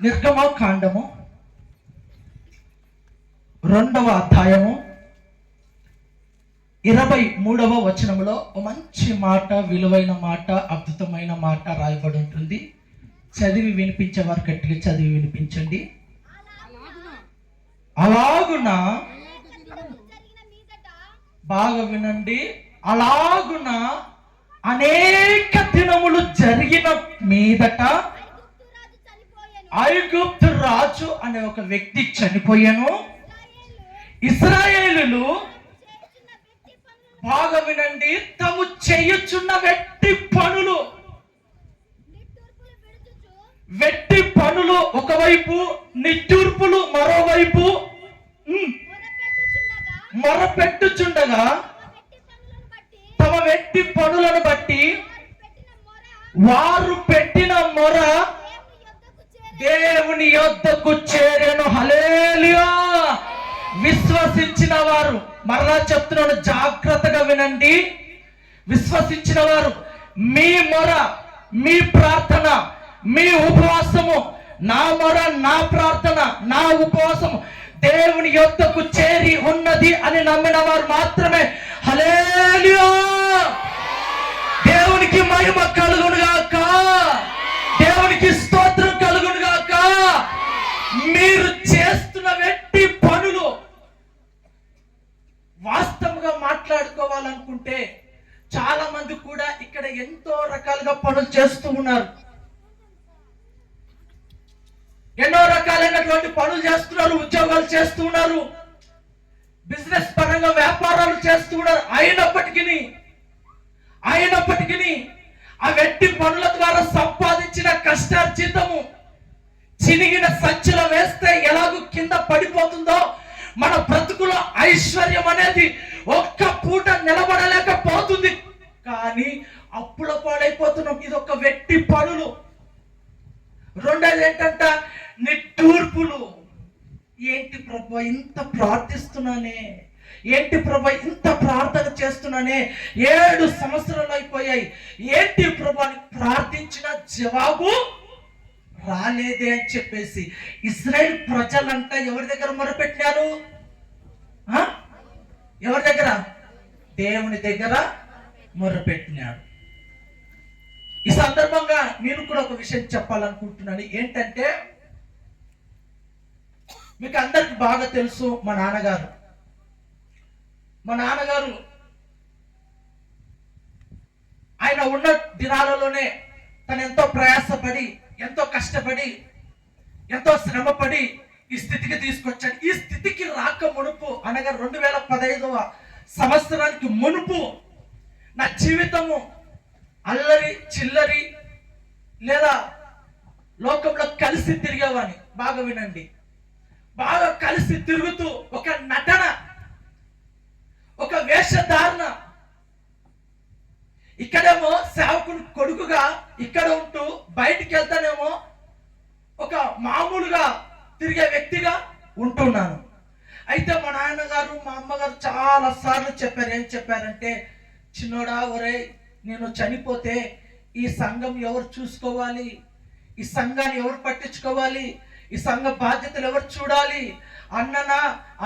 నిర్గమకాండము 2వ అధ్యాయము 23వ వచనంలో ఒక మంచి మాట, విలువైన మాట, అద్భుతమైన మాట రాయబడి ఉంటుంది. చదివి వినిపించేవారు గట్టిగా చదివి వినిపించండి. అలాగున, బాగా వినండి, అలాగున అనేక దినములు జరిగిన మీదట ఐగుప్తు రాజు అనే ఒక వ్యక్తి చనిపోయాను. ఇశ్రాయేలులు, బాగా వినండి, తాము చేయుచున్న వెట్టి పనులు ఒకవైపు, నిట్టూర్పులు మరోవైపు మొరపెట్టుచుండగా తమ వెట్టి పనులను బట్టి వారు పెట్టిన మొర దేవుని యొద్దకు చేరెను. హల్లెలూయా. విశ్వసించిన వారు, మరలా చెప్తున్నాను, జాగ్రత్తగా వినండి. విశ్వసించిన వారు మీ మొర, మీ ప్రార్థన, మీ ఉపవాసము, నా మొర, నా ప్రార్థన, నా ఉపవాసము దేవుని యొద్దకు చేరి ఉన్నది అని నమ్మిన వారు మాత్రమే హల్లెలూయా, దేవునికి మహిమ కలుగునుగాక, దేవునికి స్తోత్రం కలుగునుగాక. మీరు చేస్తున్న వెట్టి పనులు వాస్తవంగా మాట్లాడుకోవాలనుకుంటే చాలా మంది కూడా ఇక్కడ ఎంతో రకాలుగా పనులు చేస్తూ ఉన్నారు. ఎన్నో రకాలైనటువంటి పనులు చేస్తున్నారు, ఉద్యోగాలు చేస్తూ ఉన్నారు, బిజినెస్ పరంగా వ్యాపారాలు చేస్తూ ఉన్నారు. అయినప్పటికీ ఆ వెట్టి పనుల ద్వారా సంపాదించిన కష్టార్జితము చినిగిన సంచిలో వేస్తే ఎలాగూ కింద పడిపోతుందో, మన బ్రతుకులో ఐశ్వర్యం అనేది ఒక్క పూట నిలబడలేకపోతుంది. కానీ అప్పుల పాడైపోతున్నాం. ఇది ఒక వెట్టి పనులు. రెండోది ఏంటంట, నిట్టూర్పులు. ఏంటి ప్రభా ఇంత ప్రార్థిస్తున్నానే, ఏంటి ప్రభా ఇంత ప్రార్థన చేస్తున్నానే, 7 సంవత్సరాలు అయిపోయాయి, ఏంటి ప్రభా ప్రార్థించిన జవాబు రాలేదే అని చెప్పేసి ఇశ్రాయేల్ ప్రజలంతా ఎవరి దగ్గర మొరపెట్టారు? ఎవరి దగ్గర? దేవుని దగ్గర మొరపెట్టినాడు. ఈ సందర్భంగా నేను కూడా ఒక విషయం చెప్పాలనుకుంటున్నాను. ఏంటంటే, మీకు అందరికి బాగా తెలుసు, మా నాన్నగారు ఆయన ఉన్న దినాలలోనే తను ఎంతో ప్రయాసపడి, ఎంతో కష్టపడి, ఎంతో శ్రమపడి ఈ స్థితికి తీసుకొచ్చాడు. ఈ స్థితికి రాక మునుపు, అనగా 2015వ సంవత్సరానికి మునుపు నా జీవితము అల్లరి చిల్లరి లేదా లోకంలో కలిసి తిరిగేవాని. బాగా వినండి, బాగా కలిసి తిరుగుతూ ఒక నటన, ఒక వేషధారణ, ఇక్కడేమో సేవకుని కొడుకుగా ఇక్కడ ఉంటూ బయటికి వెళ్తానేమో ఒక మామూలుగా తిరిగే వ్యక్తిగా ఉంటున్నాను. అయితే మా నాన్నగారు, మా అమ్మగారు చాలా సార్లు చెప్పారు. ఏం చెప్పారంటే, చిన్నోడా, ఒరే, నేను చనిపోతే ఈ సంఘం ఎవరు చూసుకోవాలి, ఈ సంఘాన్ని ఎవరు పట్టించుకోవాలి, ఈ సంఘ బాధ్యతలు ఎవరు చూడాలి?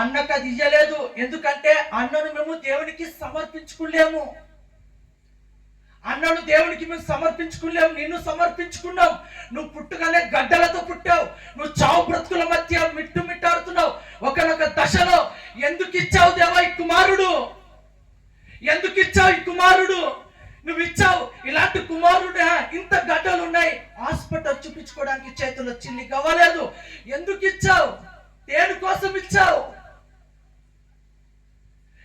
అన్నకు అది ఇయ్యలేదు. ఎందుకంటే అన్నను మేము దేవునికి సమర్పించుకోలేము, అన్నను దేవునికి మేము సమర్పించుకోలేము. నిన్ను సమర్పించుకున్నావు. నువ్వు పుట్టుగానే గడ్డలతో పుట్టావు, నువ్వు చావు బ్రతుకుల మధ్య మిట్టుమిట్టాడుతున్నావు. ఒకనొక దశలో ఎందుకు ఇచ్చావు దేవా ఈ కుమారుడు, ఎందుకు ఇచ్చావు ఈ కుమారుడు? నువ్వు ఇచ్చావు ఇలాంటి కుమారుడు, ఇంత గడ్డలు ఉన్నాయి, హాస్పిటల్ చూపించుకోవడానికి చేతుల్లో చిల్లి కావలేదు. ఎందుకు ఇచ్చావు? దేనికోసం ఇచ్చావు?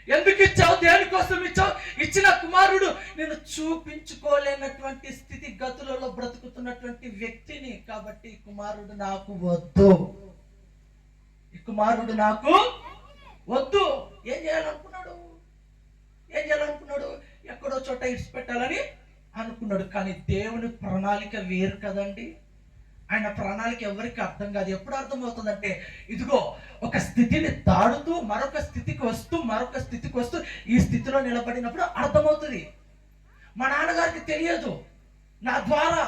ఎందుకు ఇచ్చావు? దేనికోసం ఇచ్చావు? ఇచ్చిన కుమారుడు నేను చూపించుకోలేనటువంటి స్థితి గతులలో బ్రతుకుతున్నటువంటి వ్యక్తిని. కాబట్టి ఈ కుమారుడు నాకు వద్దు, ఈ కుమారుడు నాకు వద్దు. ఏం చేయాలనుకున్నాడు? ఎక్కడో చోట ఇడిచిపెట్టాలని అనుకున్నాడు. కానీ దేవుని ప్రణాళిక వేరు కదండి. ఆయన ప్రణాళిక ఎవరికి అర్థం కాదు. ఎప్పుడు అర్థమవుతుందంటే, ఇదిగో ఒక స్థితిని దాడుతూ మరొక స్థితికి వస్తూ ఈ స్థితిలో నిలబడినప్పుడు అర్థమవుతుంది. మా నాన్నగారికి తెలియదు, నా ద్వారా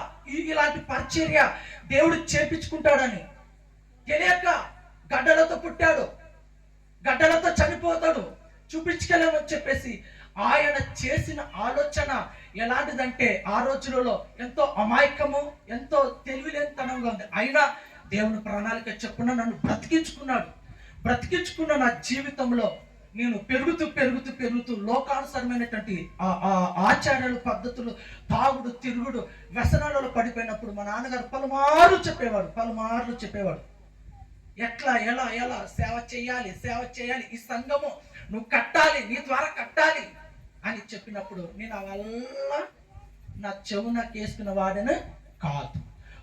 ఇలాంటి పరిచర్య దేవుడు చేపించుకుంటాడని తెలియక గడ్డలతో పుట్టాడు, గడ్డలతో చనిపోతాడు, చూపించుకెళ్ళమని చెప్పేసి ఆయన చేసిన ఆలోచన ఎలాంటిదంటే ఆ రోజులలో ఎంతో అమాయకము, ఎంతో తెలివిలేనితనంగా ఉంది. అయినా దేవుని ప్రణాళిక చెప్పున నన్ను బ్రతికించుకున్న నా జీవితంలో నేను పెరుగుతూ లోకానుసరమైనటువంటి ఆచారాలు, పద్ధతులు, తాగుడు, తిరుగుడు, వ్యసనాలలో పడిపోయినప్పుడు మా నాన్నగారు పలుమార్లు చెప్పేవాడు ఎట్లా ఎలా సేవ చేయాలి, ఈ సంఘము నువ్వు కట్టాలి, నీ ద్వారా కట్టాలి అని చెప్పినప్పుడు నేను అవల్ల నా చెవున కేసుకున్న వాడిని కాదు.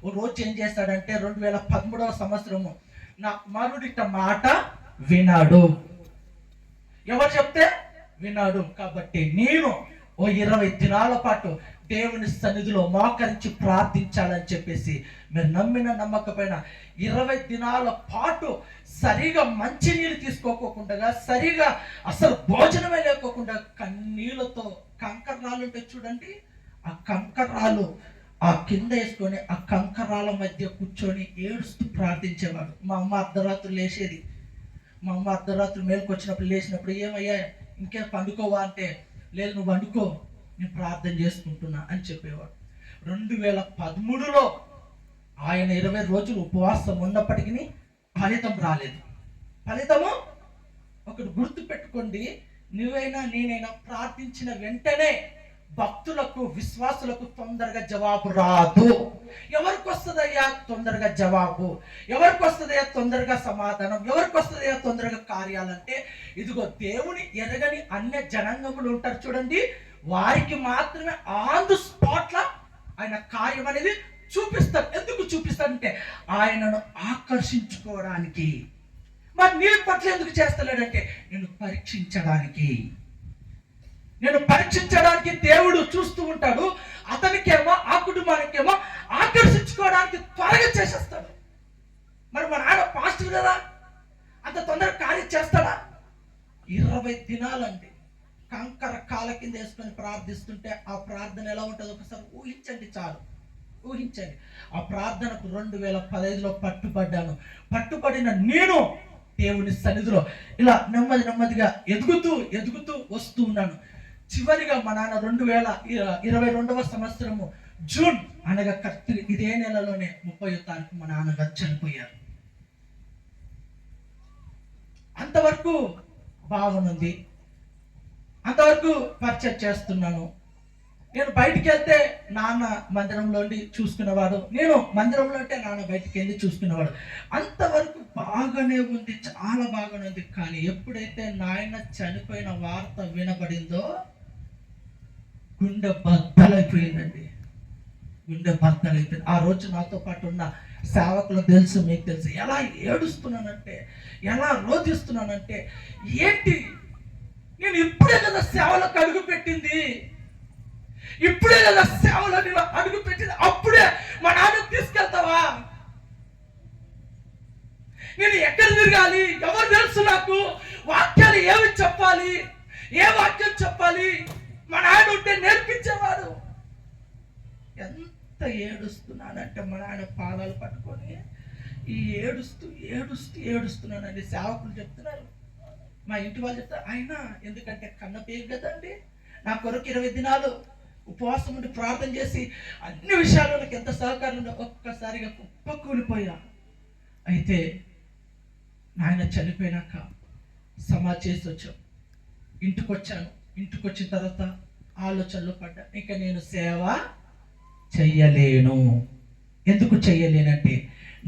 ఓ రోజు ఏం చేస్తాడంటే 2013వ సంవత్సరము నా కుమారుడిట మాట వినాడు. ఎవరు చెప్తే వినాడు. కాబట్టి నేను ఓ 20 దినాల పాటు దేవుని సన్నిధిలో మోకరించి ప్రార్థించాలని చెప్పేసి మీరు నమ్మకపోయినా 20 దినాల పాటు సరిగా మంచినీళ్ళు తీసుకోకుండా, సరిగా అసలు భోజనమే లేకోకుండా కన్నీళ్ళతో కంకర్రాలు ఉంటాయి చూడండి, ఆ కంకర్రాలు ఆ కింద వేసుకొని ఆ కంకరాల మధ్య కూర్చొని ఏడుస్తూ ప్రార్థించేవాడు. మా అమ్మ అర్ధరాత్రులు లేచేది. మా అమ్మ అర్ధరాత్రులు మేలుకొచ్చినప్పుడు లేచినప్పుడు ఏమయ్యా ఇంకేం పండుకోవా అంటే, లేదు నువ్వు వండుకో, నేను ప్రార్థన చేసుకుంటున్నా అని చెప్పేవాడు. 2013లో ఆయన 20 రోజులు ఉపవాసం ఉన్నప్పటికీ ఫలితం రాలేదు. ఫలితము ఒకటి గుర్తు పెట్టుకోండి, నువ్వైనా నేనైనా ప్రార్థించిన వెంటనే భక్తులకు, విశ్వాసులకు తొందరగా జవాబు రాదు. ఎవరికి వస్తుందయ్యా తొందరగా జవాబు? ఎవరికి వస్తుందయ్యా తొందరగా సమాధానం? ఎవరికి వస్తుందయ్యా తొందరగా కార్యాలంటే, ఇదిగో దేవుని ఎరగని అన్య జనాంగములు ఉంటారు చూడండి, వారికి మాత్రమే ఆన్ ది స్పాట్ లా ఆయన కార్యం అనేది చూపిస్తాడు. ఎందుకు చూపిస్తాడంటే ఆయనను ఆకర్షించుకోవడానికి. మరి నీ పట్ల ఎందుకు చేస్తలేడంటే నేను పరీక్షించడానికి దేవుడు చూస్తూ ఉంటాడు. అతనికేమో ఆ కుటుంబానికేమో ఆకర్షించుకోవడానికి త్వరగా చేసేస్తాడు. మరి మన ఆయన పాస్టర్ కదా, అంత తొందరగా కార్యం చేస్తాడా? 20 దినాలండి కంకర కాల కింద వేసుకొని ప్రార్థిస్తుంటే ఆ ప్రార్థన ఎలా ఉంటుందో ఒకసారి ఊహించండి, చాలు ఊహించండి. ఆ ప్రార్థనకు 2015లో పట్టుబడిన నేను దేవుని సన్నిధిలో ఇలా నెమ్మదిగా ఎదుగుతూ వస్తూ ఉన్నాను. చివరిగా మా నాన్న 2022వ సంవత్సరము జూన్ అనగా కరెక్ట్ ఇదే నెలలోనే 30వ తారీఖు మా నాన్నగారు చనిపోయారు. అంతవరకు బాగుంది, అంతవరకు పరిచయం చేస్తున్నాను. నేను బయటికి వెళ్తే నాన్న మందిరంలో చూసుకునేవాడు, నేను మందిరంలో ఉంటే నాన్న బయటికి వెళ్ళి చూసుకునేవాడు. అంతవరకు బాగానే ఉంది, చాలా బాగానే ఉంది. కానీ ఎప్పుడైతే నాయన చనిపోయిన వార్త వినబడిందో గుండె బద్దలైపోయిందండి. ఆ రోజు నాతో పాటు ఉన్న సేవకులు తెలుసు, మీకు తెలుసు, ఎలా ఏడుస్తున్నానంటే, ఎలా రోధిస్తున్నానంటే, ఏంటి నేను ఇప్పుడే కదా సేవలకు అడుగు పెట్టింది, అప్పుడే మా నాన్న తీసుకెళ్తావా? నేను ఎక్కడ తిరగాలి? ఎవరు తెలుసు నాకు? వాక్యాలు ఏమి చెప్పాలి, ఏ వాక్యం చెప్పాలి? మా నాన్న ఉంటే నేర్పించేవాడు. ఎంత ఏడుస్తున్నానంటే మా నాన్న పాదాలు పట్టుకొని ఈ ఏడుస్తున్నానండి. సేవకులు చెప్తున్నారు, మా ఇంటి వాళ్ళు చెప్తారు, అయినా ఎందుకంటే కన్న పేరు కదండి, నా కొరకు 20 దినాలు ఉపవాసం ఉండి ప్రార్థన చేసి అన్ని విషయాల్లో నాకు ఎంత సహకారం ఉందో ఒక్కసారిగా కుప్పకూలిపోయా. అయితే నాయన చనిపోయినాక సమాధి చేసి వచ్చాం, ఇంటికి వచ్చిన తర్వాత ఆలోచనలో పడ్డా, ఇంకా నేను సేవ చెయ్యలేను. ఎందుకు చెయ్యలేనంటే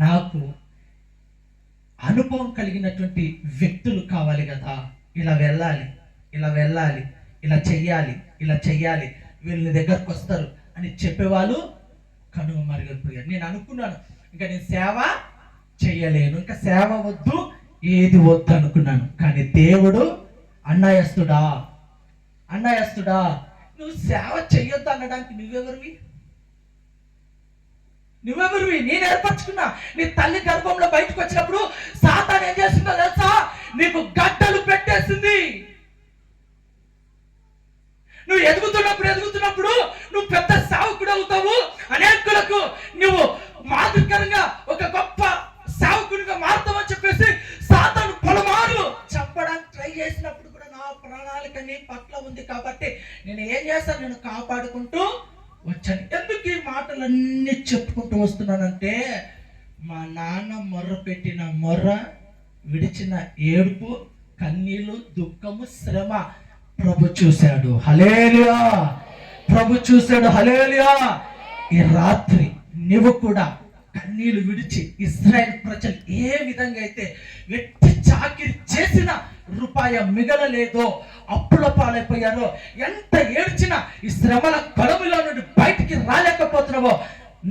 నాకు అనుభవం కలిగినటువంటి వ్యక్తులు కావాలి కదా. ఇలా వెళ్ళాలి, ఇలా చెయ్యాలి, వీళ్ళ దగ్గరకు వస్తారు అని చెప్పేవాళ్ళు కనుమరుగైపోయారు. నేను అనుకున్నాను ఇంకా నేను సేవ చెయ్యలేను, ఇంకా సేవ వద్దు, ఏది వద్దు అనుకున్నాను. కానీ దేవుడు అన్నయస్తుడా నువ్వు సేవ చెయ్యొద్దు అనడానికి నువ్వెవరివి? నేను ఏర్పరచుకున్నా. నీ తల్లి గర్భంలో బయటకు వచ్చినప్పుడు సాతాను ఏం చేసిందో తెలుసా? నీకు గడ్డలు పెట్టేసింది. నువ్వు ఎదుగుతున్నప్పుడు నువ్వు పెద్ద సేవకుడు అవుతావు, అనేకులకు బాధ్యత నీ పట్ల ఉంది కాబట్టి నేను ఏం చేస్తాను, నేను కాపాడుకుంటూ వచ్చాను. ఎందుకు ఈ మాటలన్నీ చెప్పుకుంటూ వస్తున్నానంటే, మా నాన్న మొర్ర పెట్టిన మొర్ర, విడిచిన ఏడుపు, కన్నీళ్ళు, దుఃఖము, శ్రమ ప్రభు చూశాడు. హల్లెలూయా! ప్రభు చూశాడు. హల్లెలూయా! ఈ రాత్రి నువ్వు కూడా కన్నీళ్లు విడిచి, ఇశ్రాయేల్ ప్రజలు ఏ విధంగా అయితే వెట్టి చాకిరి చేసిన రూపాయి మిగలలేదో, అప్పుల పాలైపోయారో, ఎంత ఏడ్చినా ఈ శ్రమల కడుపులో నుండి బయటికి రాలేకపోతున్నావో,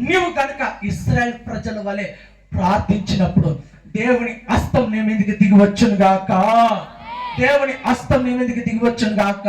నీవు కనుక ఇశ్రాయేల్ ప్రజల వలె ప్రార్థించినప్పుడు దేవుని హస్తం నీ మీదకి దిగి వచ్చును గాక. దేవుని హస్తం నీ మీదకి దిగి వచ్చును గాక.